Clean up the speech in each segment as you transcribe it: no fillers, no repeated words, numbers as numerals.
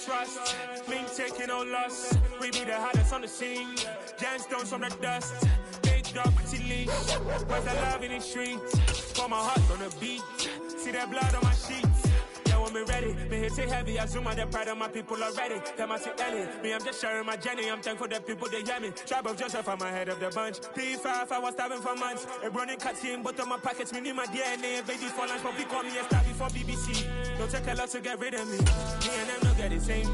trust. Mean taking no loss. We be the hottest on the scene. Gemstones from the dust. Big dog, pretty leash. Where's the love in the streets? For my heart on the beat. See that blood on my sheets. When me ready, me hit it heavy. I zoom out the pride of my people already. Them I see Ellie. Me, I'm just sharing my journey. I'm thankful that people they hear me. Tribe of Joseph, I'm ahead of the bunch. P5, I was starving for months. A running cuts in, but on my pockets, me need my DNA. Baby for lunch, but we call me a star before BBC. Don't take a lot to get rid of me. Me and them don't get the same.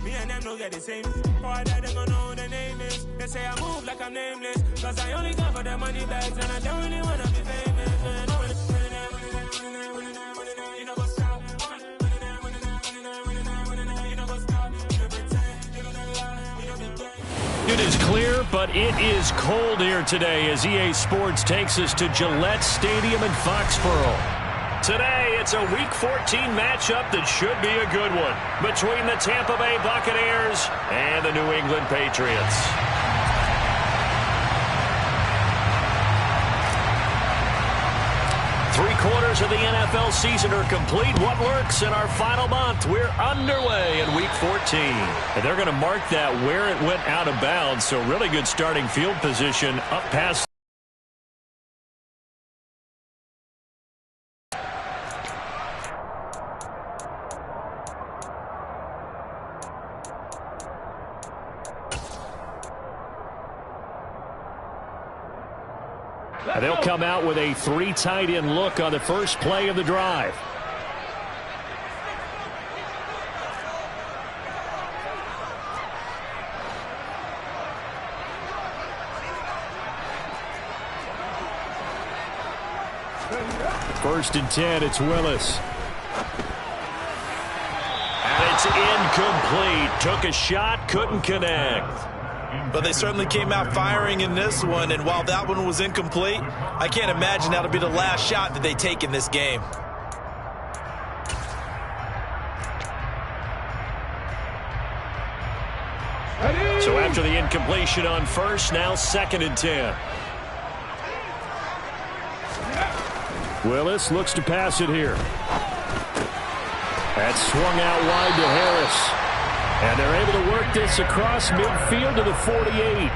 Me and them don't get the same. For I die, they gon' know who the name is. They say I move like I'm nameless. Cause I only come for the money bags. And I don't really wanna be famous, man. It is clear, but it is cold here today as EA Sports takes us to Gillette Stadium in Foxborough. Today, it's a Week 14 matchup that should be a good one between the Tampa Bay Buccaneers and the New England Patriots. Three-quarters of the NFL season are complete. What lurks in our final month? We're underway in Week 14. And they're going to mark that where it went out of bounds, so really good starting field position up past. They'll come out with a three tight end look on the first play of the drive. First and 10, it's Willis. And it's incomplete. Took a shot, couldn't connect. But they certainly came out firing in this one, and while that one was incomplete, I can't imagine that'll be the last shot that they take in this game. So after the incompletion on first, now second and 10. Willis looks to pass it here. That's swung out wide to Harris. And they're able to work this across midfield to the 48.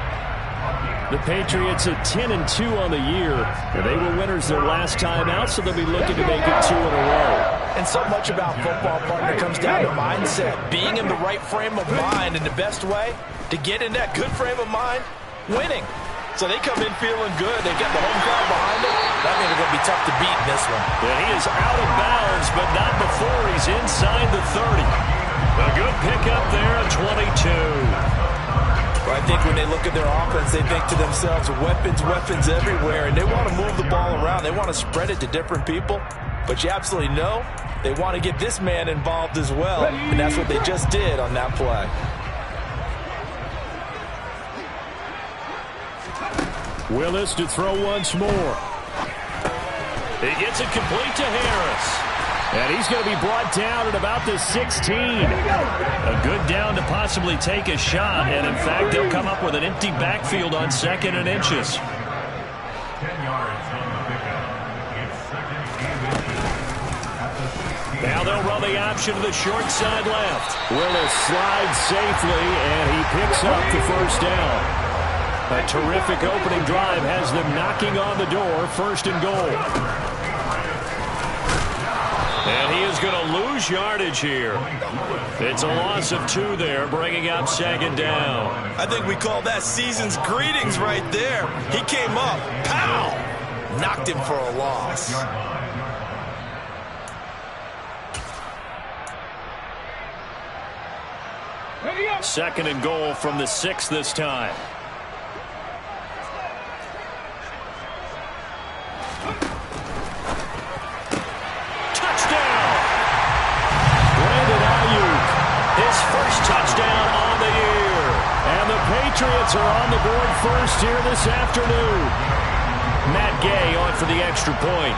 The Patriots at 10-2 on the year. And they were winners their last time out, so they'll be looking to make it 2 in a row. And so much about football, partner, comes down to mindset. Being in the right frame of mind, and the best way to get in that good frame of mind, winning. So they come in feeling good. They get the home crowd behind them. That means they're going to be tough to beat in this one. And he is out of bounds, but not before he's inside the 30. A good pickup there at 22. Well, I think when they look at their offense, they think to themselves, weapons everywhere, and they want to move the ball around. They want to spread it to different people, but you absolutely know they want to get this man involved as well, and that's what they just did on that play. Willis to throw once more. He gets it complete to Harris. And he's going to be brought down at about the 16. A good down to possibly take a shot. And, in fact, they'll come up with an empty backfield on second and inches. 10 yards on the pickup. It's second and 15. Now they'll run the option to the short side left. Willis slides safely, and he picks up the first down. A terrific opening drive has them knocking on the door, first and goal. And he is going to lose yardage here. It's a loss of 2 there, bringing up second down. I think we call that season's greetings right there. He came up, pow, knocked him for a loss. Second and goal from the 6 this time. Touchdown on the year. And the Patriots are on the board first here this afternoon. Matt Gay on for the extra point.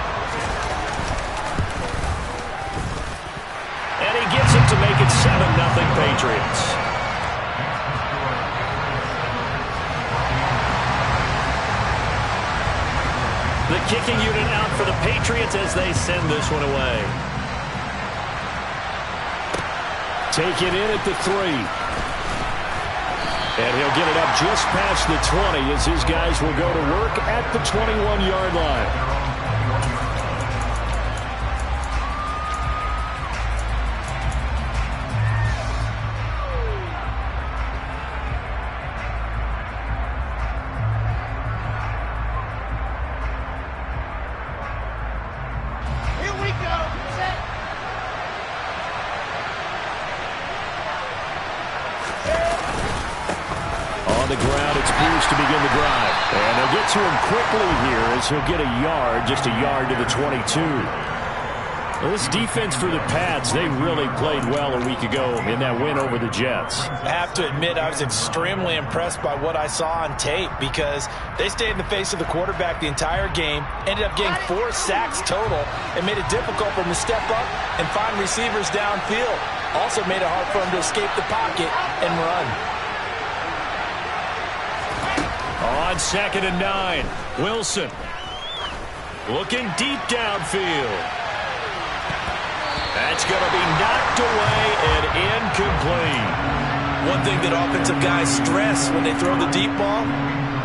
And he gets it to make it 7-0 Patriots. The kicking unit out for the Patriots as they send this one away. Take it in at the 3. And he'll get it up just past the 20 as his guys will go to work at the 21-yard line. The ground, it's Bruce to begin the drive. And they'll get to him quickly here as he'll get a yard, just a yard to the 22. Well, this defense for the Pats, they really played well a week ago in that win over the Jets. I have to admit, I was extremely impressed by what I saw on tape because they stayed in the face of the quarterback the entire game, ended up getting 4 sacks total, and made it difficult for him to step up and find receivers downfield. Also made it hard for him to escape the pocket and run. On 2nd and 9, Wilson looking deep downfield. That's going to be knocked away and incomplete. One thing that offensive guys stress when they throw the deep ball,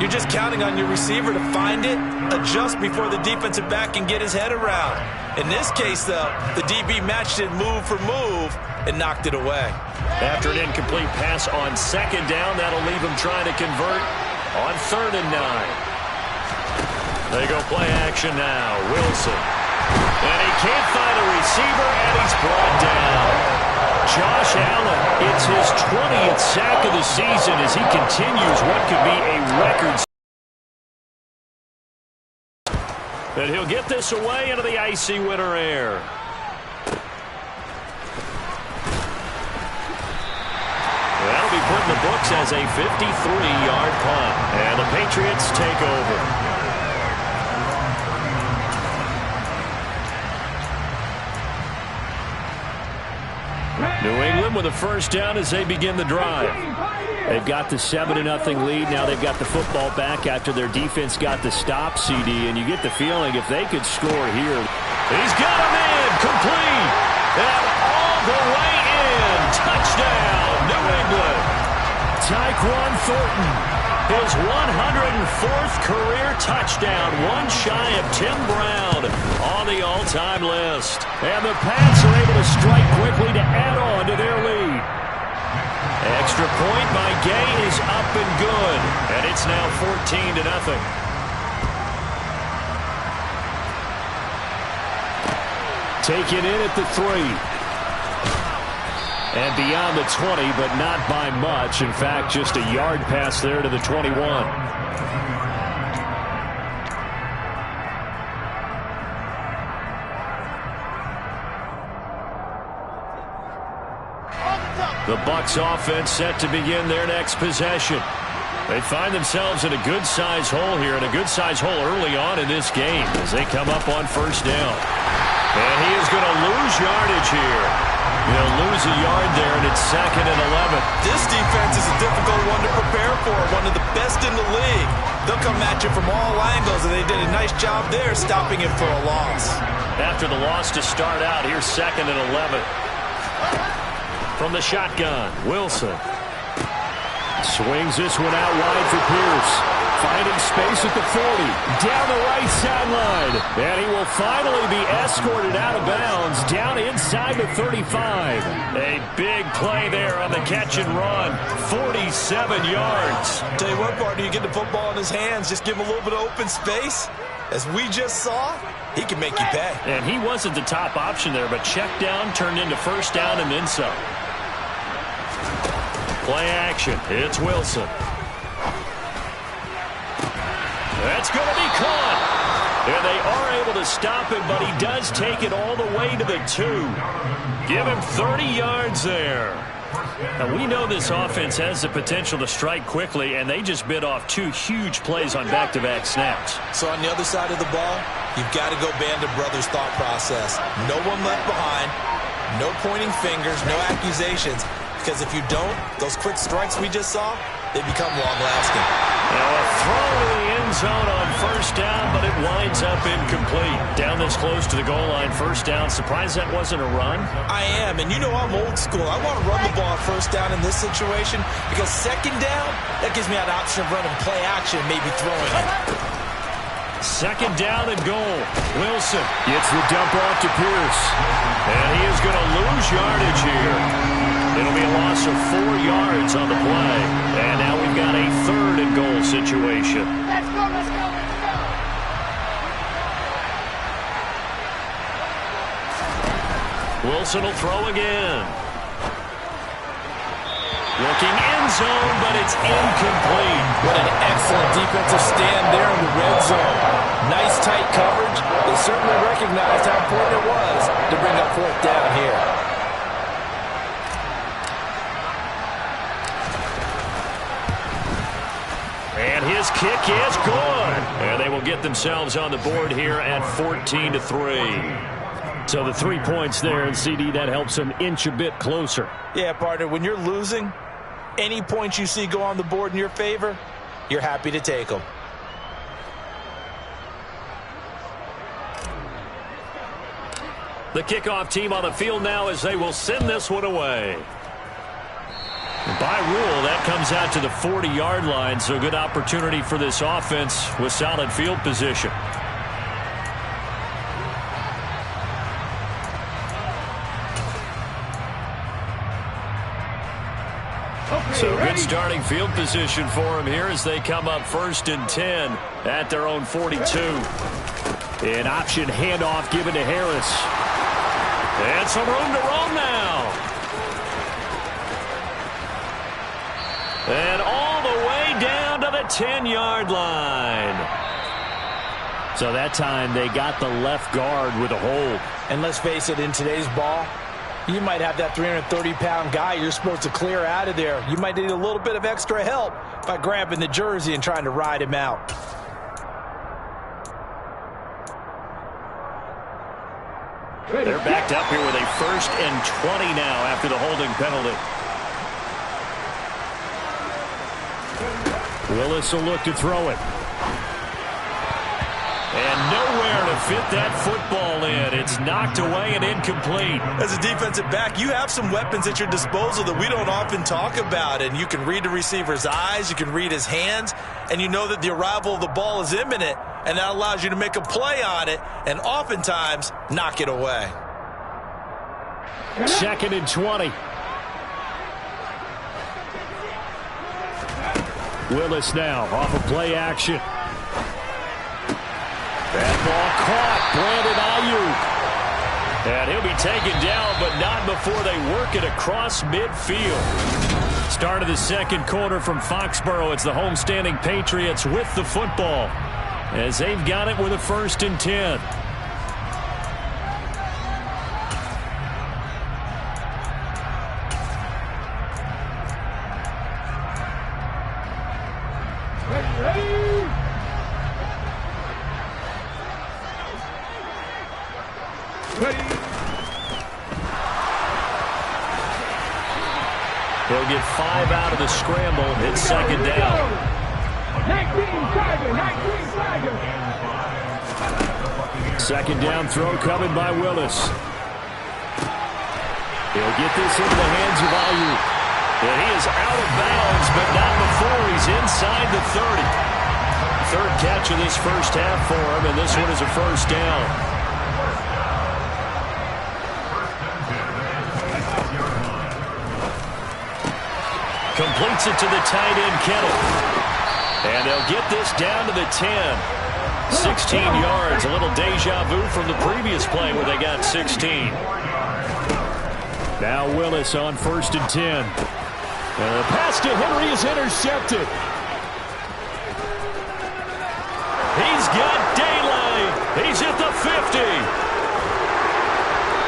you're just counting on your receiver to find it, adjust before the defensive back can get his head around. In this case, though, the DB matched it move for move and knocked it away. After an incomplete pass on 2nd down, that'll leave him trying to convert on 3rd and 9. They go play action now. Wilson. And he can't find a receiver, and he's brought down. Josh Allen, it's his 20th sack of the season as he continues what could be a record. And he'll get this away into the icy winter air. That'll be put in the books as a 53-yard punt. And the Patriots take over. New England with a first down as they begin the drive. They've got the 7-0 lead. Now they've got the football back after their defense got the stop, CD. And you get the feeling if they could score here. He's got him in. Complete. And all the way in. Touchdown, New England. Tyquan Thornton, his 104th career touchdown, one shy of Tim Brown on the all-time list. And the Pats are able to strike quickly to add on to their lead. Extra point by Gay is up and good, and it's now 14-0. Taken in at the 3. And beyond the 20, but not by much. In fact, just a yard pass there to the 21. The Bucs offense set to begin their next possession. They find themselves in a good-sized hole here, and a good-sized hole early on in this game as they come up on first down. And he is going to lose yardage here. He'll lose a yard there, and it's 2nd and 11. This defense is a difficult one to prepare for, one of the best in the league. They'll come at you from all angles, and they did a nice job there stopping him for a loss. After the loss to start out, here's 2nd and 11. From the shotgun, Wilson swings this one out wide for Pierce. Finding space at the 40, down the right sideline. And he will finally be escorted out of bounds, down inside the 35. A big play there on the catch and run, 47 yards. Tell you what, partner, you get the football in his hands, just give him a little bit of open space. As we just saw, he can make you pay. And he wasn't the top option there, but check down turned into first down and then some. Play action, it's Wilson. That's going to be caught. And they are able to stop him, but he does take it all the way to the 2. Give him 30 yards there. Now, we know this offense has the potential to strike quickly, and they just bit off 2 huge plays on back-to-back snaps. So on the other side of the ball, you've got to go Band of Brothers thought process. No one left behind, no pointing fingers, no accusations. Because if you don't, those quick strikes we just saw, they become long-lasting. Now a throw to the end zone on first down, but it winds up incomplete. Down this close to the goal line, first down. Surprised that wasn't a run? I am, and you know I'm old school. I want to run the ball first down in this situation because second down, that gives me an option of running play action, maybe throwing it. Second down and goal. Wilson gets the dump off to Pierce. And he is going to lose yardage here. It'll be a loss of 4 yards on the play. And now we've got a third and goal situation. Let's go, let's go, let's go. Wilson will throw again. Looking end zone, but it's incomplete. What an excellent defensive stand there in the red zone. Nice tight coverage. They certainly recognized how important it was to bring up fourth down here. And his kick is good. And they will get themselves on the board here at 14-3. So the 3 points there, and CD, that helps them inch a bit closer. Yeah, partner, when you're losing, any points you see go on the board in your favor, you're happy to take them. The kickoff team on the field now as they will send this one away. By rule, that comes out to the 40-yard line, so good opportunity for this offense with solid field position. So good starting field position for them here as they come up 1st and 10 at their own 42. An option handoff given to Harris. And some room to roam now. And all the way down to the 10-yard line. So that time they got the left guard with a hold. And let's face it, in today's ball, you might have that 330-pound guy you're supposed to clear out of there. You might need a little bit of extra help by grabbing the jersey and trying to ride him out. They're backed up here with a 1st and 20 now after the holding penalty. Willis will look to throw it. And nowhere to fit that football in. It's knocked away and incomplete. As a defensive back, you have some weapons at your disposal that we don't often talk about. And you can read the receiver's eyes, you can read his hands, and you know that the arrival of the ball is imminent. And that allows you to make a play on it and oftentimes knock it away. 2nd and 20. Willis now off of play action. That ball caught. Brandon Ayuk. And he'll be taken down, but not before they work it across midfield. Start of the second quarter from Foxborough. It's the homestanding Patriots with the football as they've got it with a 1st and 10. He'll get 5 out of the scramble. It's 2nd down. 2nd down throw coming by Willis. He'll get this into the hands of Ayuk. And he is out of bounds, but not before he's inside the 30. 3rd catch of this first half for him, and this one is a 1st down. Completes it to the tight end, Kittle. And they'll get this down to the 10. 16 yards, a little deja vu from the previous play where they got 16. Now Willis on 1st and 10. And the pass to Henry is intercepted. He's got daylight. He's at the 50.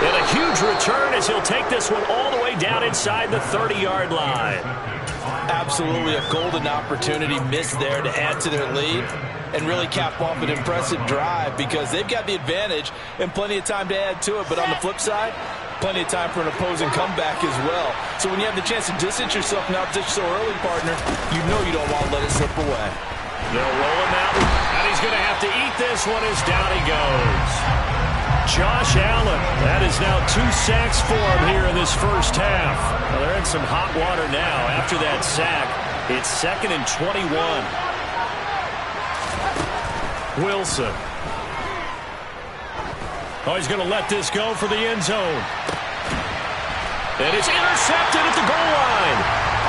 And a huge return as he'll take this one all the way down inside the 30-yard line. Absolutely a golden opportunity missed there to add to their lead and really cap off an impressive drive because they've got the advantage and plenty of time to add to it. But on the flip side, plenty of time for an opposing comeback as well. So when you have the chance to distance yourself from opposition so early, partner, you know you don't want to let it slip away. They'll roll him out, and he's going to have to eat this one as down he goes. Josh Allen, that is now 2 sacks for him here in this first half. Well, they're in some hot water now. After that sack, it's 2nd and 21. Wilson. Oh, he's going to let this go for the end zone. And it's intercepted at the goal line.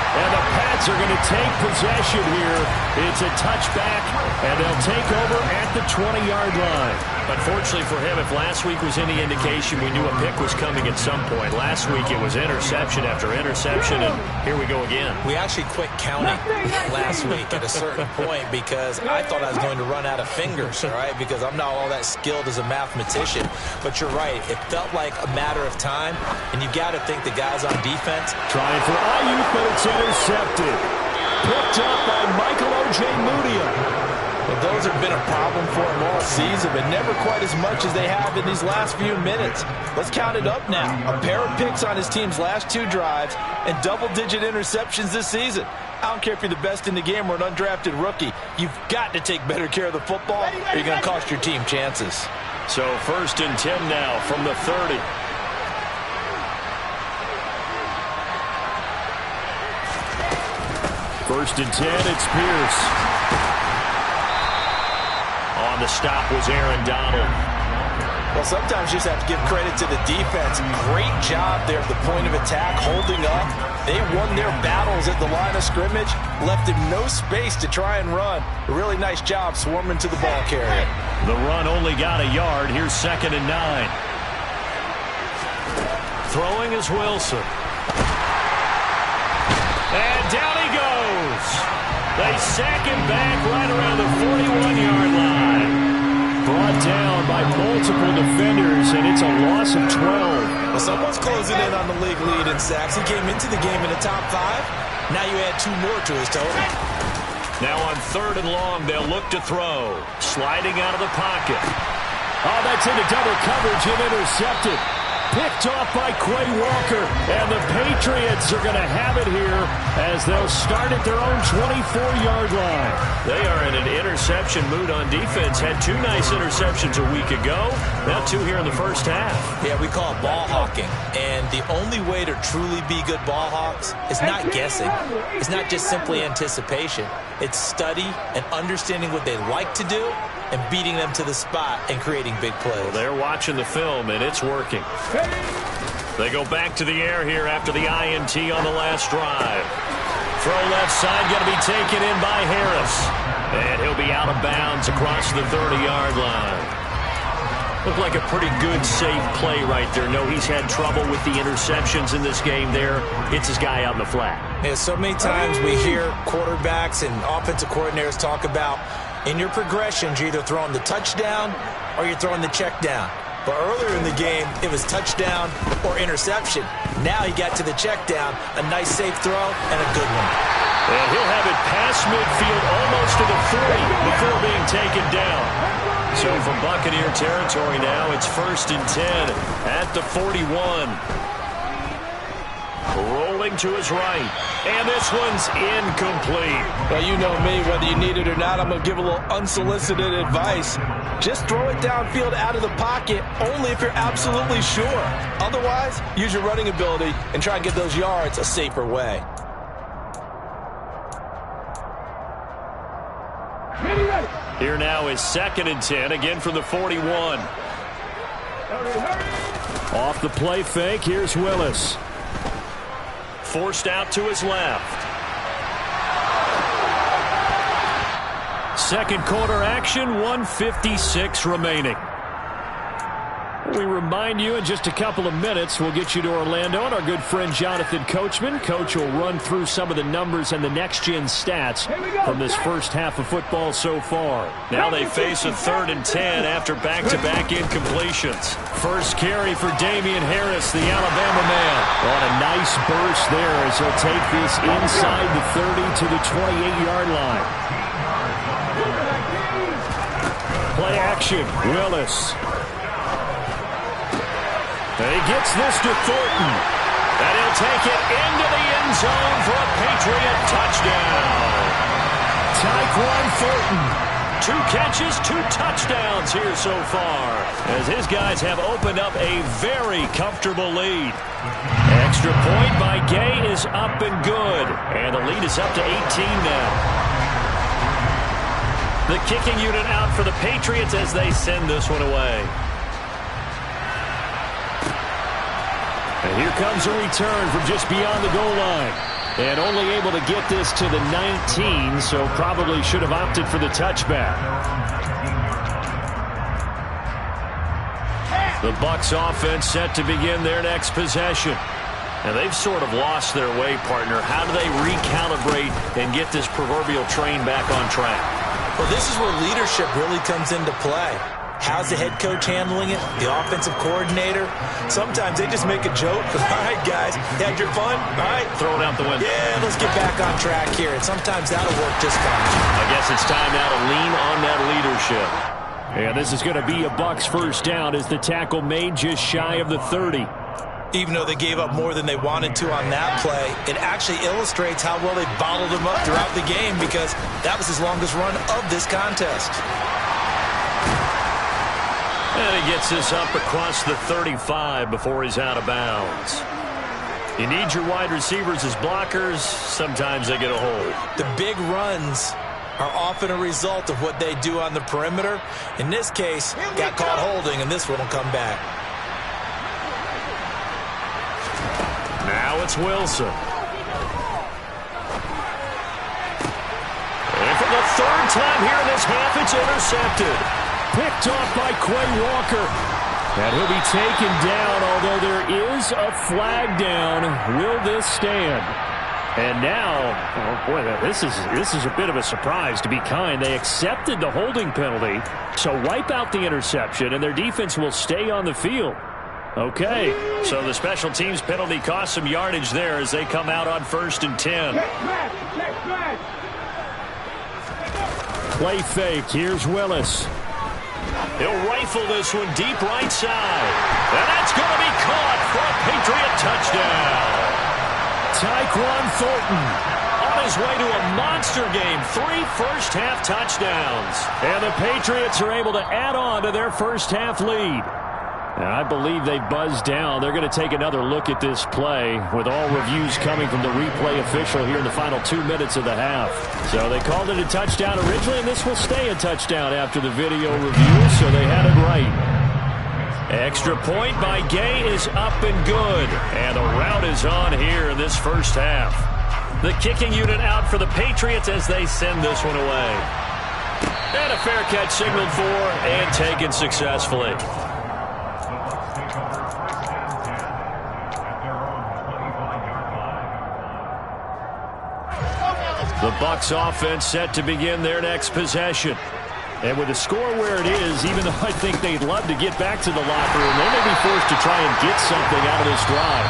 And the Pats are going to take possession here. It's a touchback, and they'll take over at the 20-yard line. Unfortunately for him, if last week was any indication, we knew a pick was coming at some point. Last week it was interception after interception, and here we go again. We actually quit counting last week at a certain point because I thought I was going to run out of fingers, all right, because I'm not all that skilled as a mathematician. But you're right. It felt like a matter of time, and you got to think the guys on defense. Trying for Ayuk, but it's intercepted. Picked up by Michael Ojemudia. Well, those have been a problem for them all season, but never quite as much as they have in these last few minutes. Let's count it up now. A pair of picks on his team's last 2 drives and double-digit interceptions this season. I don't care if you're the best in the game or an undrafted rookie. You've got to take better care of the football or you're going to cost your team chances. So 1st and 10 now from the 30. First and 10, it's Pierce. On the stop was Aaron Donald. Well, sometimes you just have to give credit to the defense. Great job there at the point of attack, holding up. They won their battles at the line of scrimmage, left him no space to try and run. A really nice job swarming to the ball carrier. The run only got a yard. Here's 2nd and 9. Throwing is Wilson. And down he goes. They sack him back right around the 41-yard line. Brought down by multiple defenders, and it's a loss of 12. Well, someone's closing in on the league lead in sacks. He came into the game in the top 5. Now you add 2 more to his total. Now on 3rd and long, they'll look to throw. Sliding out of the pocket. Oh, that's into double coverage and intercepted. Picked off by Quay Walker, and the Patriots are going to have it here as they'll start at their own 24-yard line. They are in an interception mood on defense. Had 2 nice interceptions a week ago. Now 2 here in the first half. Yeah, we call it ball hawking. And the only way to truly be good ball hawks is not guessing. It's not just simply anticipation. It's study and understanding what they like to do and beating them to the spot and creating big plays. Well, they're watching the film, and it's working. They go back to the air here after the INT on the last drive. Throw left side, going to be taken in by Harris. And he'll be out of bounds across the 30-yard line. Looked like a pretty good, safe play right there. No, he's had trouble with the interceptions in this game there. Hits his guy out in the flat. Yeah, so many times we hear quarterbacks and offensive coordinators talk about in your progressions, you're either throwing the touchdown or you're throwing the check down. But earlier in the game, it was touchdown or interception. Now he got to the check down, a nice safe throw, and a good one. And he'll have it past midfield almost to the 40 before being taken down. So from Buccaneer territory now, it's 1st and 10 at the 41. Rolling to his right. And this one's incomplete. Well, you know me, whether you need it or not, I'm going to give a little unsolicited advice. Just throw it downfield out of the pocket only if you're absolutely sure. Otherwise, use your running ability and try and get those yards a safer way. Here now is 2nd and 10, again from the 41. Off the play fake, here's Willis. Forced out to his left. Second quarter action, 1:56 remaining. We remind you in just a couple of minutes, we'll get you to Orlando and our good friend Jonathan Coachman. Coach will run through some of the numbers and the next-gen stats from this first half of football so far. Now they face a 3rd and 10 after back-to-back incompletions. First carry for Damian Harris, the Alabama man. On a nice burst there as he'll take this inside the 30 to the 28-yard line. Play action, Willis. And he gets this to Thornton. And he'll take it into the end zone for a Patriot touchdown. Tyquan Thornton. 2 catches, 2 touchdowns here so far, as his guys have opened up a very comfortable lead. Extra point by Gay is up and good. And the lead is up to 18 now. The kicking unit out for the Patriots as they send this one away. And here comes a return from just beyond the goal line. And only able to get this to the 19, so probably should have opted for the touchback. The Bucs offense set to begin their next possession. And they've sort of lost their way, partner. How do they recalibrate and get this proverbial train back on track? Well, this is where leadership really comes into play. How's the head coach handling it? The offensive coordinator? Sometimes they just make a joke. All right, guys, you had your fun? All right. Throw it out the window. Yeah, let's get back on track here. And sometimes that'll work just fine. I guess it's time now to lean on that leadership. And this is going to be a Bucs first down as the tackle made just shy of the 30. Even though they gave up more than they wanted to on that play, it actually illustrates how well they bottled him up throughout the game, because that was his longest run of this contest. And he gets this up across the 35 before he's out of bounds. You need your wide receivers as blockers. Sometimes they get a hold. The big runs are often a result of what they do on the perimeter. In this case, got caught holding, and this one will come back. Now it's Wilson. And for the 3rd time here in this half, it's intercepted. Picked off by Quay Walker. And he'll be taken down, although there is a flag down. Will this stand? And now, oh boy, this is a bit of a surprise, to be kind. They accepted the holding penalty, so wipe out the interception, and their defense will stay on the field. Okay, so the special teams penalty cost some yardage there as they come out on 1st and 10. Play fake. Here's Willis. He'll rifle this one deep right side. And that's going to be caught for a Patriot touchdown. Tyquan Thornton on his way to a monster game. 3 first-half touchdowns. And the Patriots are able to add on to their first-half lead. And I believe they buzzed down. They're going to take another look at this play, with all reviews coming from the replay official here in the final 2 minutes of the half. So they called it a touchdown originally, and this will stay a touchdown after the video review, so they had it right. Extra point by Gay is up and good. And the route is on here in this first half. The kicking unit out for the Patriots as they send this one away. And a fair catch signaled for and taken successfully. The Bucs offense set to begin their next possession. And with the score where it is, even though I think they'd love to get back to the locker room, they may be forced to try and get something out of this drive.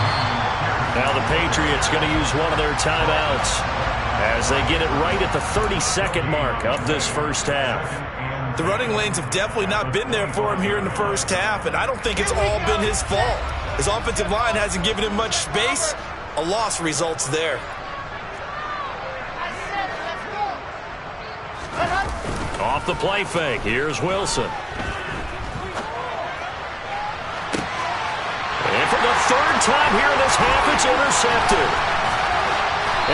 Now the Patriots going to use one of their timeouts as they get it right at the 32nd mark of this first half. The running lanes have definitely not been there for him here in the first half, and I don't think it's all been his fault. His offensive line hasn't given him much space. A loss results there. Off the play fake, here's Wilson. And for the 3rd time here in this half, it's intercepted.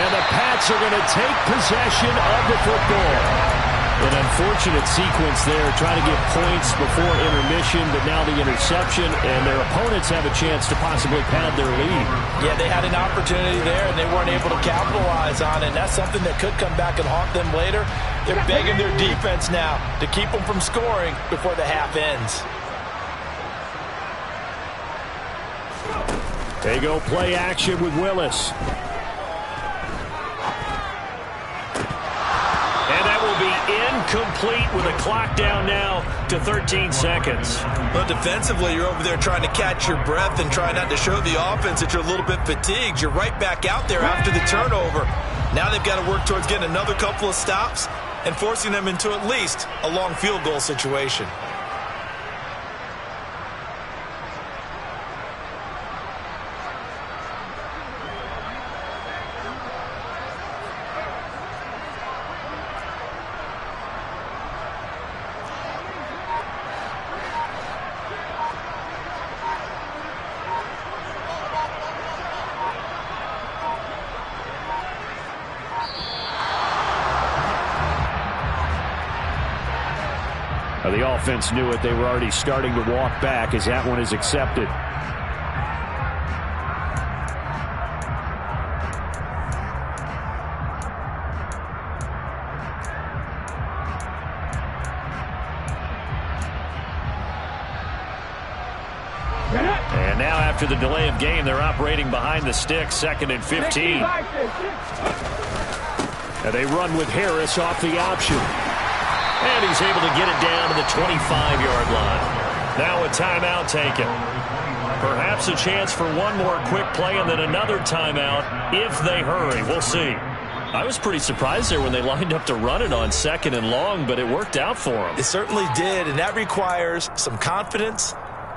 And the Pats are going to take possession of the football. An unfortunate sequence there, trying to get points before intermission, but now the interception, and their opponents have a chance to possibly pad their lead. Yeah, they had an opportunity there, and they weren't able to capitalize on it. And that's something that could come back and haunt them later. They're begging their defense now to keep them from scoring before the half ends. They go play action with Willis. And that will be incomplete with a clock down now to 13 seconds. Well, defensively, you're over there trying to catch your breath and try not to show the offense that you're a little bit fatigued. You're right back out there after the turnover. Now they've got to work towards getting another couple of stops and forcing them into at least a long field goal situation. The offense knew it. They were already starting to walk back as that one is accepted. And now after the delay of game, they're operating behind the sticks, 2nd and 15. And they run with Harris off the option. And he's able to get it down to the 25-yard line. Now a timeout taken. Perhaps a chance for one more quick play and then another timeout if they hurry. We'll see. I was pretty surprised there when they lined up to run it on 2nd and long, but it worked out for them. It certainly did, and that requires some confidence,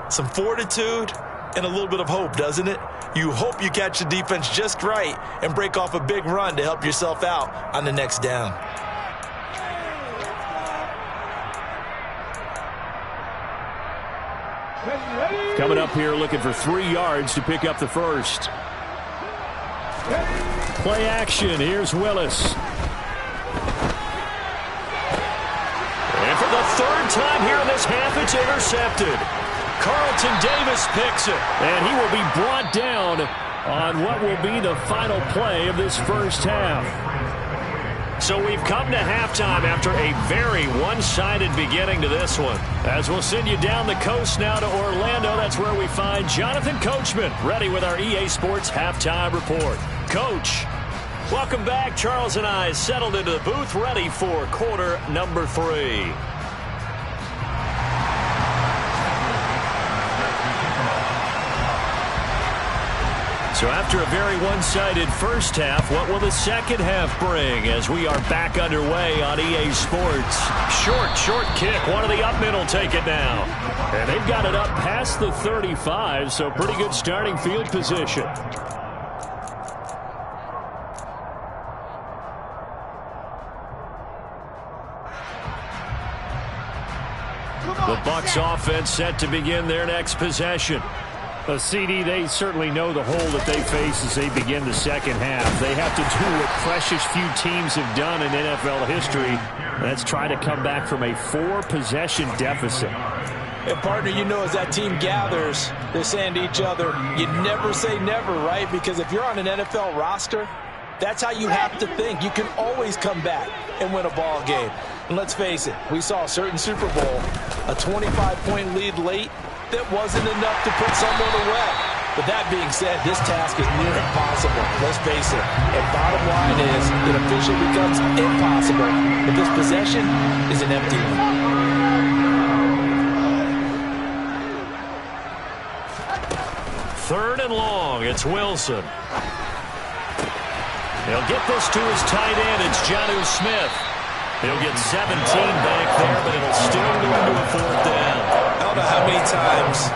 some fortitude, and a little bit of hope, doesn't it? You hope you catch the defense just right and break off a big run to help yourself out on the next down. Coming up here looking for 3 yards to pick up the first. Play action. Here's Willis. And for the 3rd time here in this half, it's intercepted. Carlton Davis picks it. And he will be brought down on what will be the final play of this first half. So we've come to halftime after a very one-sided beginning to this one. As we'll send you down the coast now to Orlando, that's where we find Jonathan Coachman, ready with our EA Sports Halftime Report. Coach, welcome back. Charles and I settled into the booth, ready for quarter number 3. So after a very one-sided first half, what will the second half bring as we are back underway on EA Sports? Short kick. One of the up men will take it now. And they've got it up past the 35, so pretty good starting field position. The Bucs offense set to begin their next possession. CD, they certainly know the hole that they face as they begin the second half. They have to do what precious few teams have done in NFL history. That's try to come back from a 4-possession deficit. And, partner, you know as that team gathers, they're saying to each other, you never say never, right? Because if you're on an NFL roster, that's how you have to think. You can always come back and win a ball game. And let's face it, we saw a certain Super Bowl, a 25-point lead late, that wasn't enough to put someone away. But that being said, this task is near impossible. Let's face it. And bottom line is, it officially becomes impossible if this possession is an empty one. Third and long. It's Wilson. He'll get this to his tight end. It's Jonnu Smith. He'll get 17 back there, but it'll still go into a 4th down. I don't know how many times,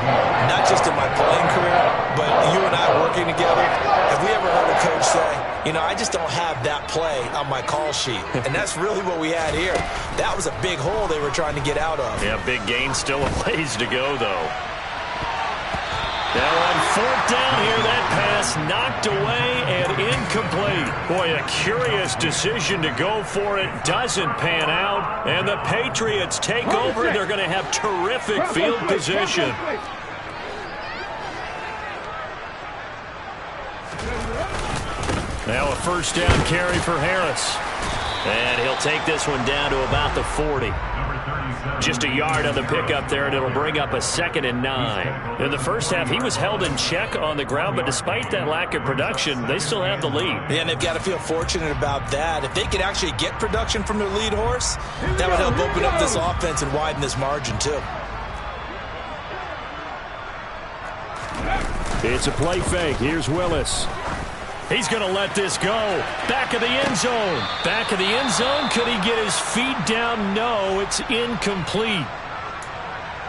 not just in my playing career, but you and I working together, have we ever heard a coach say, you know, I just don't have that play on my call sheet. And that's really what we had here. That was a big hole they were trying to get out of. Yeah, big gain, still a ways to go, though. Now on 4th down here, that pass knocked away and incomplete. Boy, a curious decision to go for it. Doesn't pan out. And the Patriots take over. They're going to have terrific field position. Now a 1st down carry for Harris. And he'll take this one down to about the 40. Just a yard on the pickup there, and it'll bring up a 2nd and 9. In the first half, he was held in check on the ground, but despite that lack of production, they still have the lead. Yeah, and they've got to feel fortunate about that. If they could actually get production from their lead horse, that would help open up this offense and widen this margin too. It's a play fake. Here's Willis. He's going to let this go. Back of the end zone. Back of the end zone. Could he get his feet down? No, it's incomplete.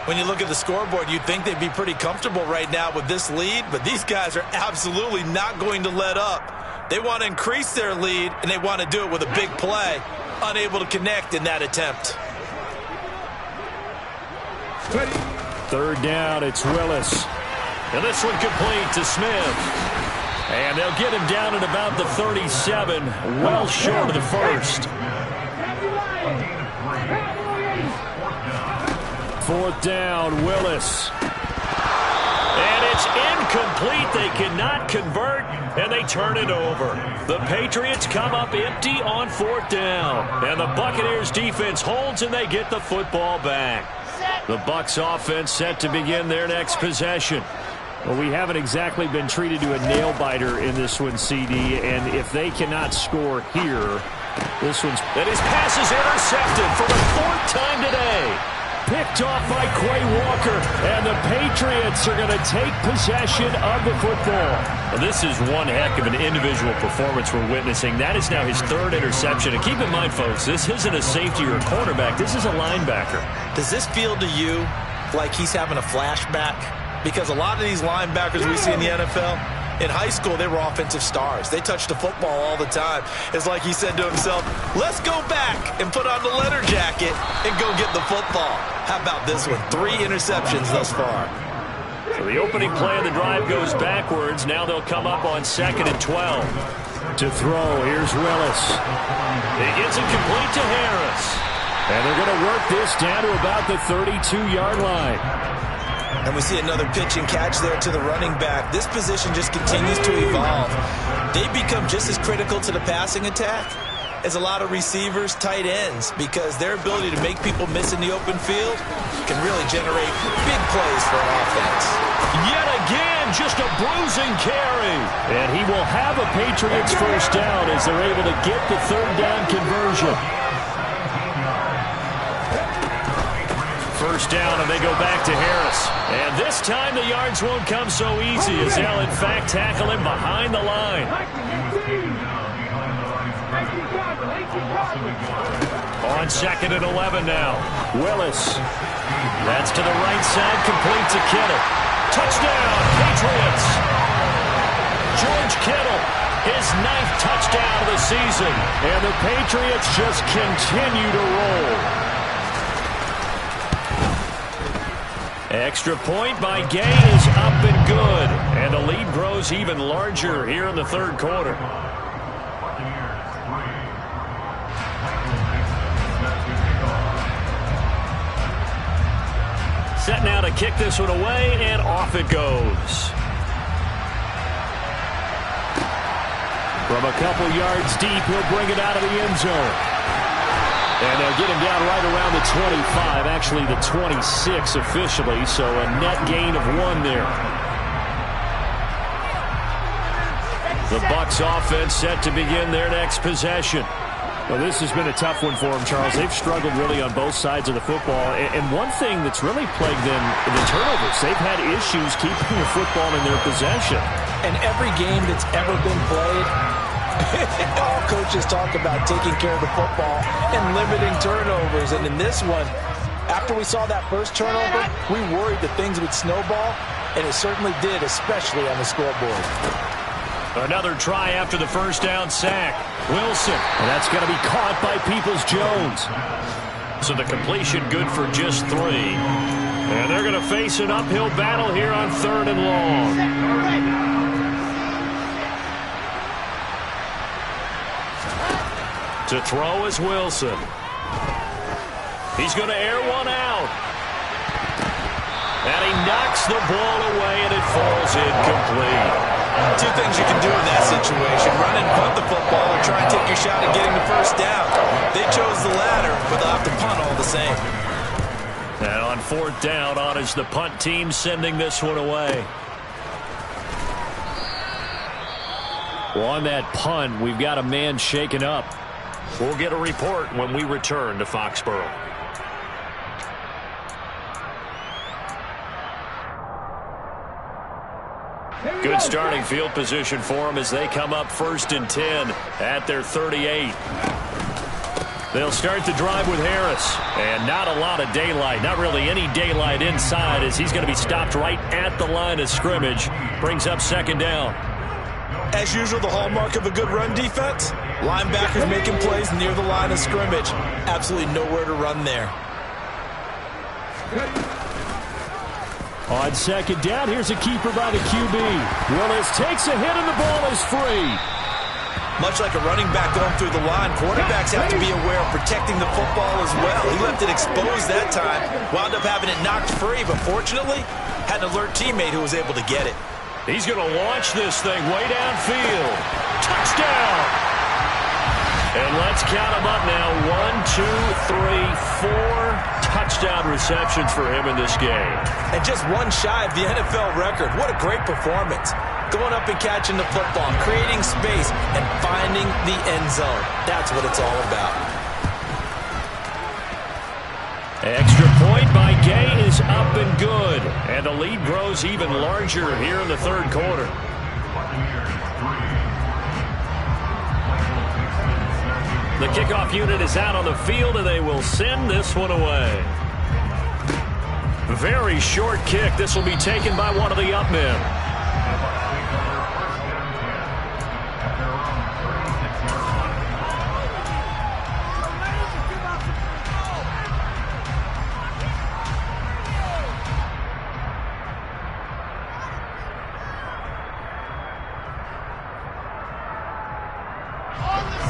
When you look at the scoreboard, you'd think they'd be pretty comfortable right now with this lead, but these guys are absolutely not going to let up. They want to increase their lead, and they want to do it with a big play. Unable to connect in that attempt. 3rd down, it's Willis. And this one complete to Smith. And they'll get him down at about the 37, well short of the first. 4th down, Willis. And it's incomplete. They cannot convert, and they turn it over. The Patriots come up empty on 4th down. And the Buccaneers defense holds, and they get the football back. The Bucs offense set to begin their next possession. Well, we haven't exactly been treated to a nail-biter in this one, CD, and if they cannot score here, this one's... And his pass is intercepted for the 4th time today. Picked off by Quay Walker, and the Patriots are going to take possession of the football. Well, this is one heck of an individual performance we're witnessing. That is now his 3rd interception. And keep in mind, folks, this isn't a safety or a cornerback. This is a linebacker. Does this feel to you like he's having a flashback? Because a lot of these linebackers we see in the NFL, in high school, they were offensive stars. They touched the football all the time. It's like he said to himself, let's go back and put on the leather jacket and go get the football. How about this one? 3 interceptions thus far. So the opening play of the drive goes backwards. Now they'll come up on 2nd and 12. To throw, here's Willis. He gets it complete to Harris. And they're going to work this down to about the 32-yard line. And we see another pitch and catch there to the running back. This position just continues to evolve. They become just as critical to the passing attack as a lot of receivers, tight ends, because their ability to make people miss in the open field can really generate big plays for an offense. Yet again, just a bruising carry. And he will have a Patriots 1st down as they're able to get the 3rd down conversion. 1st down, and they go back to Harris. And this time the yards won't come so easy as they'll, in fact, tackle him behind the line. On 2nd and 11 now. Willis. That's to the right side, complete to Kittle. Touchdown, Patriots. George Kittle, his 9th touchdown of the season. And the Patriots just continue to roll. Extra point by Gay is up and good. And the lead grows even larger here in the 3rd quarter. Set now to kick this one away, and off it goes. From a couple yards deep, he'll bring it out of the end zone. And they'll get him down right around the 25, actually the 26 officially, so a net gain of 1 there. The Bucs offense set to begin their next possession. Well, this has been a tough one for them, Charles. They've struggled really on both sides of the football. And one thing that's really plagued them, the turnovers. They've had issues keeping the football in their possession. And every game that's ever been played, all coaches talk about taking care of the football and limiting turnovers. And in this one, after we saw that first turnover, we worried that things would snowball, and it certainly did, especially on the scoreboard. Another try after the first down sack. Wilson, and that's going to be caught by Peoples-Jones. So the completion good for just 3. And they're going to face an uphill battle here on 3rd and long. To throw is Wilson. He's going to air one out. And he knocks the ball away, and it falls incomplete. two things you can do in that situation. Run and punt the football or try and take your shot at getting the first down. They chose the latter, but they'll have to punt all the same. And on fourth down, on is the punt team sending this one away. Well, on that punt, we've got a man shaken up. We'll get a report when we return to Foxborough. Good starting field position for them as they come up 1st and 10 at their 38. They'll start the drive with Harris. And not a lot of daylight, not really any daylight inside as he's going to be stopped right at the line of scrimmage. Brings up 2nd down. As usual, the hallmark of a good run defense, linebackers making plays near the line of scrimmage. Absolutely nowhere to run there. On 2nd down, here's a keeper by the QB. Willis takes a hit and the ball is free. Much like a running back going through the line, quarterbacks have to be aware of protecting the football as well. He left it exposed that time, wound up having it knocked free, but fortunately, had an alert teammate who was able to get it. He's going to launch this thing way downfield. Touchdown! And let's count them up now. 1, 2, 3, 4 touchdown receptions for him in this game. And just one shy of the NFL record. What a great performance. Going up and catching the football, creating space, and finding the end zone. That's what it's all about. Extra point by Gay is up and good. And the lead grows even larger here in the 3rd quarter. The kickoff unit is out on the field, and they will send this one away. Very short kick. This will be taken by one of the up men.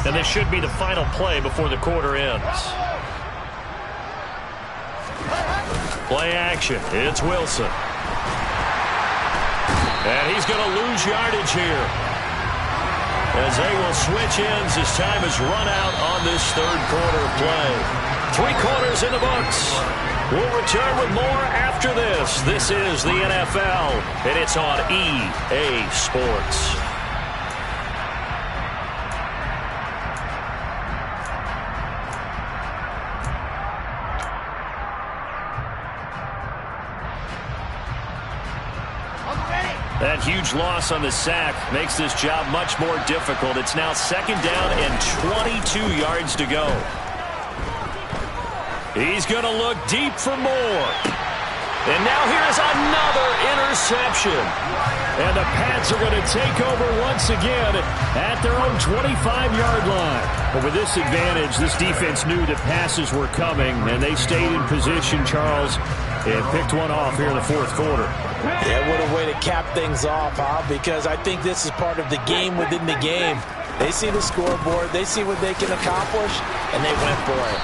And this should be the final play before the quarter ends. Play action. It's Wilson. And he's going to lose yardage here, as they will switch ends as time has run out on this 3rd quarter of play. 3 quarters in the books. We'll return with more after this. This is the NFL, and it's on EA Sports. That huge loss on the sack makes this job much more difficult. It's now 2nd down and 22 yards to go. He's going to look deep for more. And now here's another interception. And the Pats are going to take over once again at their own 25-yard line. But with this advantage, this defense knew that passes were coming, and they stayed in position, Charles, and picked one off here in the 4th quarter. Yeah, what a way to cap things off, huh? Because I think this is part of the game within the game. They see the scoreboard, they see what they can accomplish, and they went for it.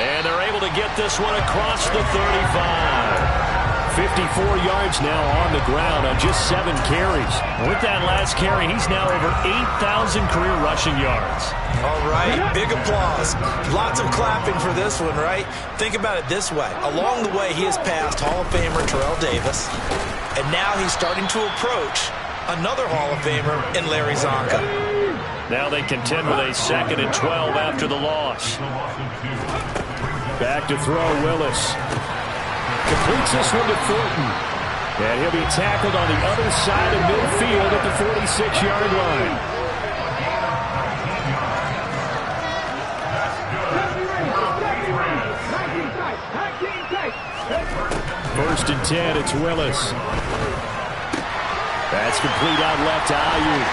And they're able to get this one across the 35. 54 yards now on the ground on just 7 carries. With that last carry, he's now over 8,000 career rushing yards. All right, big applause. Lots of clapping for this one, right? Think about it this way. Along the way, he has passed Hall of Famer Terrell Davis, and now he's starting to approach another Hall of Famer in Larry Zonka. Now they contend with a 2nd and 12 after the loss. Back to throw, Willis. Completes this one to Thornton. And he'll be tackled on the other side of midfield at the 46-yard line. First and 10, it's Willis. That's complete out left to Ayuk.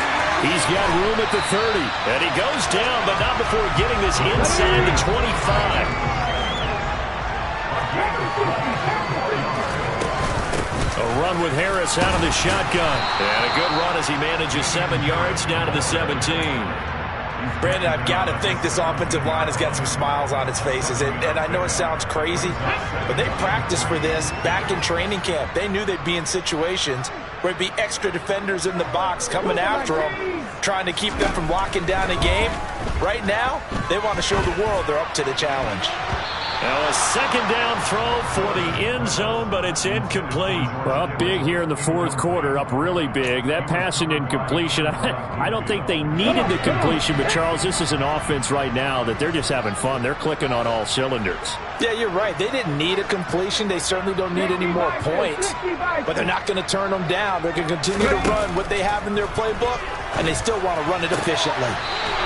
He's got room at the 30. And he goes down, but not before getting this inside the 25. A run with Harris out of the shotgun. And a good run as he manages 7 yards down to the 17. Brandon, I've got to think this offensive line has got some smiles on its faces. And I know it sounds crazy, but they practiced for this back in training camp. They knew they'd be in situations where there'd be extra defenders in the box coming after them, trying to keep them from locking down a game. Right now, they want to show the world they're up to the challenge. Now a second down throw for the end zone, but it's incomplete. Well, up big here in the fourth quarter, up really big. That passing incompletion, I don't think they needed the completion, but Charles, this is an offense right now that they're just having fun. They're clicking on all cylinders. Yeah, you're right. They didn't need a completion. They certainly don't need any more points, but they're not going to turn them down. They're going to continue to run what they have in their playbook, and they still want to run it efficiently.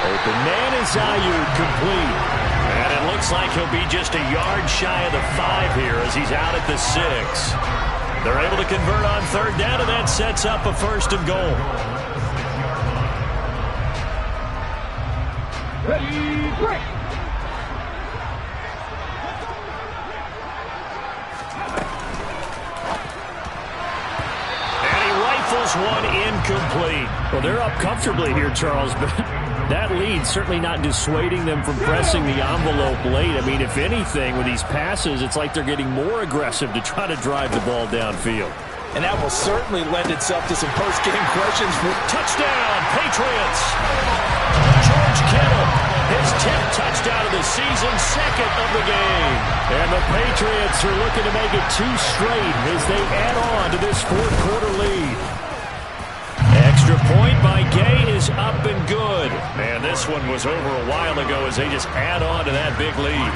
Open man is Ayuk, complete. And it looks like he'll be just a yard shy of the 5 here as he's out at the 6. They're able to convert on third down, and that sets up a first and goal. Ready, break. And he rifles one incomplete. Well, they're up comfortably here, Charles, but that lead certainly not dissuading them from pressing the envelope late. I mean, if anything, with these passes, it's like they're getting more aggressive to try to drive the ball downfield. And that will certainly lend itself to some post-game questions. Touchdown, Patriots! George Kittle, his 10th touchdown of the season, second of the game. And the Patriots are looking to make it 2 straight as they add on to this fourth quarter lead. Extra point by Gay is up and good. Man, this one was over a while ago as they just add on to that big lead.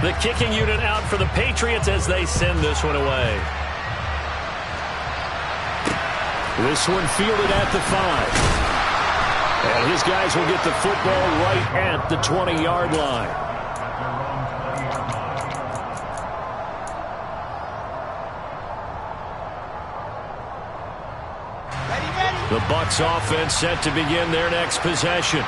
The kicking unit out for the Patriots as they send this one away. This one fielded at the 5. And his guys will get the football right at the 20-yard line. The Bucs offense set to begin their next possession.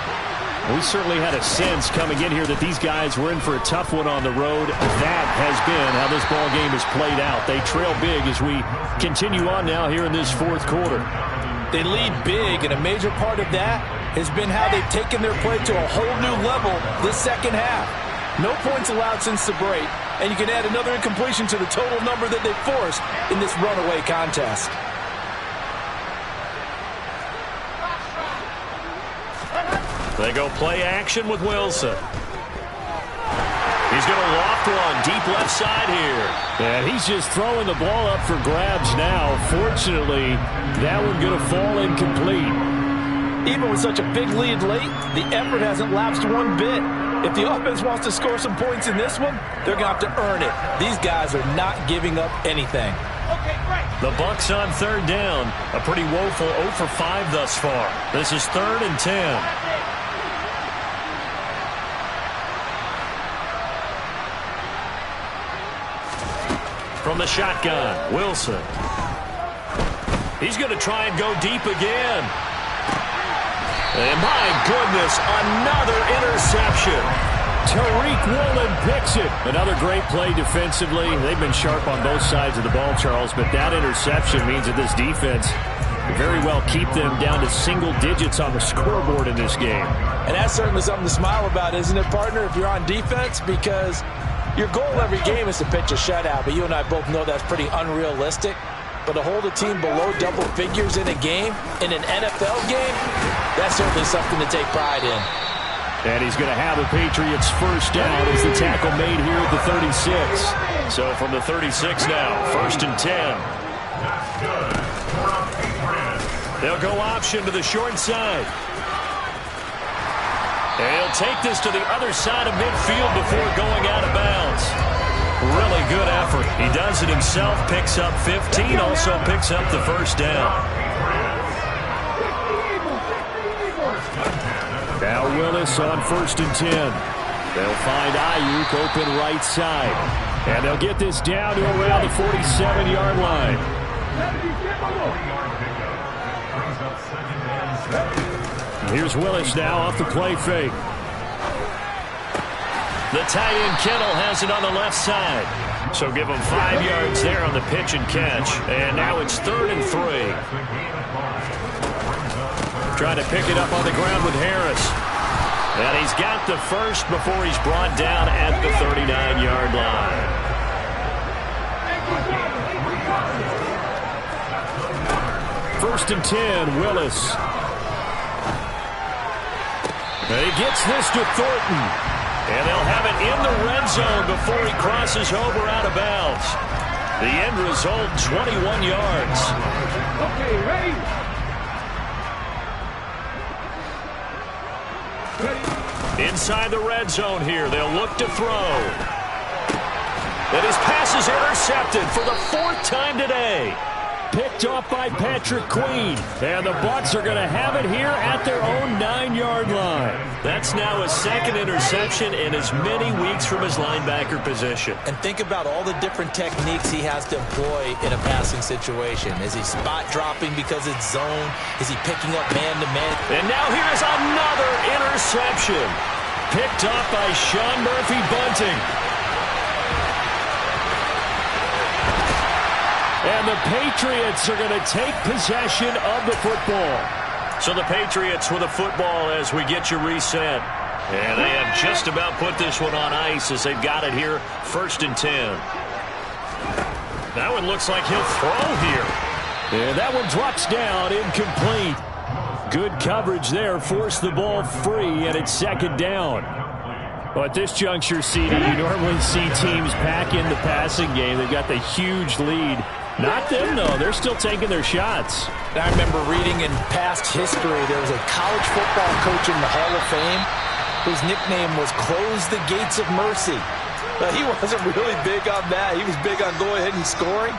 We certainly had a sense coming in here that these guys were in for a tough one on the road. That has been how this ball game has played out. They trail big as we continue on now here in this fourth quarter. They lead big, and a major part of that has been how they've taken their play to a whole new level this second half. No points allowed since the break, and you can add another incompletion to the total number that they forced in this runaway contest. They go play action with Wilson. He's going to loft one deep left side here. And he's just throwing the ball up for grabs now. Fortunately, that one going to fall incomplete. Even with such a big lead late, the effort hasn't lapsed one bit. If the offense wants to score some points in this one, they're going to have to earn it. These guys are not giving up anything. The Bucs on third down. A pretty woeful 0 for 5 thus far. This is 3rd and 10. From the shotgun, Wilson. He's going to try and go deep again. And my goodness, another interception. Tariq Woolen picks it. Another great play defensively. They've been sharp on both sides of the ball, Charles, but that interception means that this defense can very well keep them down to single digits on the scoreboard in this game. And that's certainly something to smile about, isn't it, partner, if you're on defense? Because your goal every game is to pitch a shutout, but you and I both know that's pretty unrealistic. But to hold a team below double figures in a game, in an NFL game, that's certainly something to take pride in. And he's going to have a Patriots first down as the tackle made here at the 36. So from the 36 now, 1st and 10. They'll go option to the short side. And he'll take this to the other side of midfield before going out of bounds. Really good effort. He does it himself, picks up 15, also picks up the first down. Now Willis on 1st and 10. They'll find Ayuk open right side. And they'll get this down to around the 47-yard line. Here's Willis now off the play fake. The tight end Kittle has it on the left side. So give him 5 yards there on the pitch and catch. And now it's 3rd and 3. Trying to pick it up on the ground with Harris. And he's got the first before he's brought down at the 39-yard line. 1st and 10, Willis. And he gets this to Thornton. And they'll have it in the red zone before he crosses over out of bounds. The end result, 21 yards. Okay, ready? Inside the red zone here, they'll look to throw. And his pass is intercepted for the 4th time today. Picked off by Patrick Queen. And the Bucs are going to have it here at their own 9-yard line. That's now his 2nd interception in as many weeks from his linebacker position. And think about all the different techniques he has to employ in a passing situation. Is he spot dropping because it's zone? Is he picking up man-to-man? And now here's another interception. Picked off by Sean Murphy-Bunting. And the Patriots are going to take possession of the football. So the Patriots with the football as we get you reset. And they have just about put this one on ice as they've got it here, 1st and 10. That one looks like he'll throw here. And that one drops down, incomplete. Good coverage there, forced the ball free, and it's 2nd down. Well, at this juncture, CD, you normally see teams pack in the passing game. They've got the huge lead. Not them, though. They're still taking their shots. I remember reading in past history, there was a college football coach in the Hall of Fame whose nickname was Close the Gates of Mercy. But he wasn't really big on that. He was big on go ahead and scoring.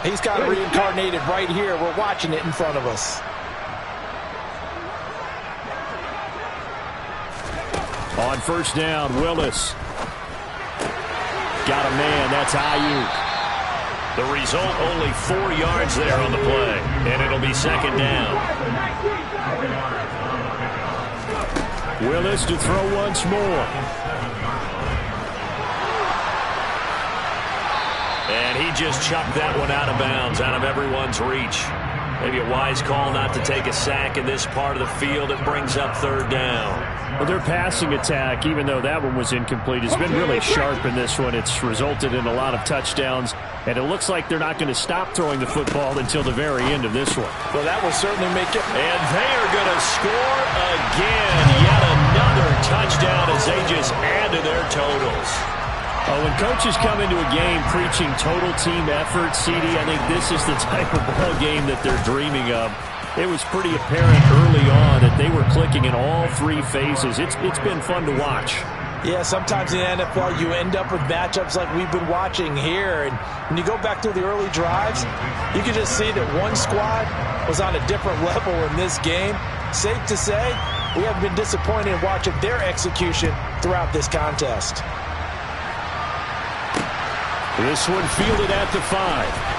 He's kind of reincarnated right here. We're watching it in front of us. On 1st down, Willis. Got a man. That's Ayuk. The result, only 4 yards there on the play. And it'll be 2nd down. Willis to throw once more. And he just chucked that one out of bounds, out of everyone's reach. Maybe a wise call not to take a sack in this part of the field. It brings up 3rd down. Well, their passing attack, even though that one was incomplete, has been really sharp in this one. It's resulted in a lot of touchdowns, and it looks like they're not going to stop throwing the football until the very end of this one. Well, that will certainly make it. And they are going to score again. Yet another touchdown as they just add to their totals. Oh, when coaches come into a game preaching total team effort, CD, I think this is the type of ball game that they're dreaming of. It was pretty apparent early on that they were clicking in all 3 phases. It's been fun to watch. Yeah, sometimes in the NFL you end up with matchups like we've been watching here. And when you go back to the early drives, you can just see that one squad was on a different level in this game. Safe to say, we haven't been disappointed in watching their execution throughout this contest. This one fielded at the 5.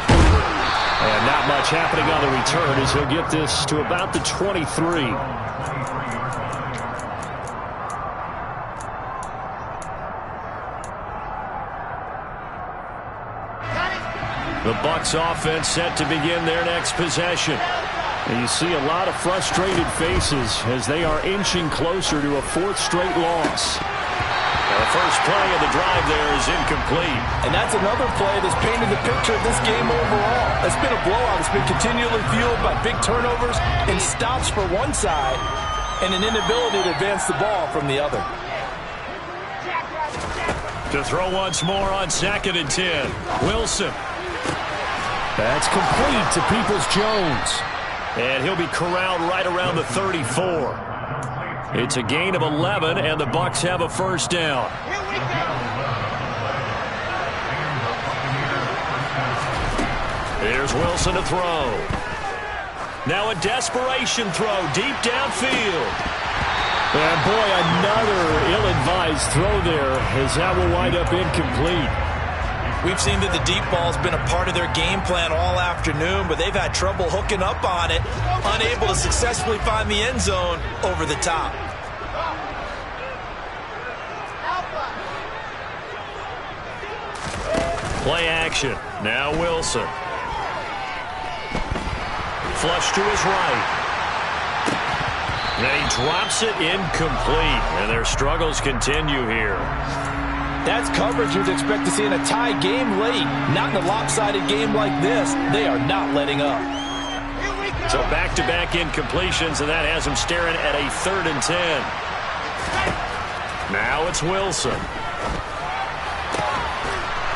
And not much happening on the return as he'll get this to about the 23. The Bucs offense set to begin their next possession. And you see a lot of frustrated faces as they are inching closer to a 4th straight loss. The first play of the drive there is incomplete. And that's another play that's painted the picture of this game overall. It's been a blowout. It's been continually fueled by big turnovers and stops for one side and an inability to advance the ball from the other. To throw once more on 2nd and 10. Wilson. That's complete to Peoples-Jones. And he'll be corralled right around the 34. It's a gain of 11, and the Bucs have a 1st down. Here's Wilson to throw. Now a desperation throw deep downfield. And boy, another ill-advised throw there as that will wind up incomplete. We've seen that the deep ball's been a part of their game plan all afternoon, but they've had trouble hooking up on it, unable to successfully find the end zone over the top. Play action. Now Wilson. Flush to his right. And he drops it incomplete. And their struggles continue here. That's coverage you'd expect to see in a tie game late. Not in a lopsided game like this. They are not letting up. Here we go. So back-to-back incompletions, and that has him staring at a 3rd and 10. Now it's Wilson.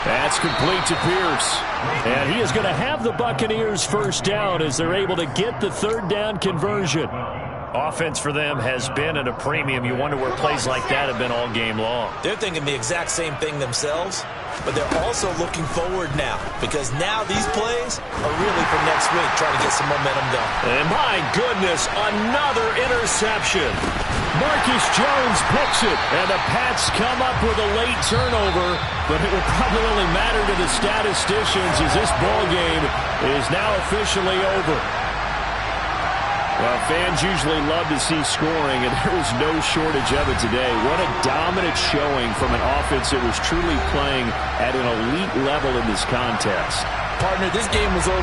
That's complete to Pierce. And he is going to have the Buccaneers first down as they're able to get the 3rd down conversion. Offense for them has been at a premium. You wonder where plays like that have been all game long. They're thinking the exact same thing themselves, but they're also looking forward now because now these plays are really for next week, trying to get some momentum going. And my goodness, another interception. Marcus Jones picks it, and the Pats come up with a late turnover, but it will probably only matter to the statisticians as this ball game is now officially over. Well, fans usually love to see scoring, and there was no shortage of it today. What a dominant showing from an offense that was truly playing at an elite level in this contest. Partner, this game was over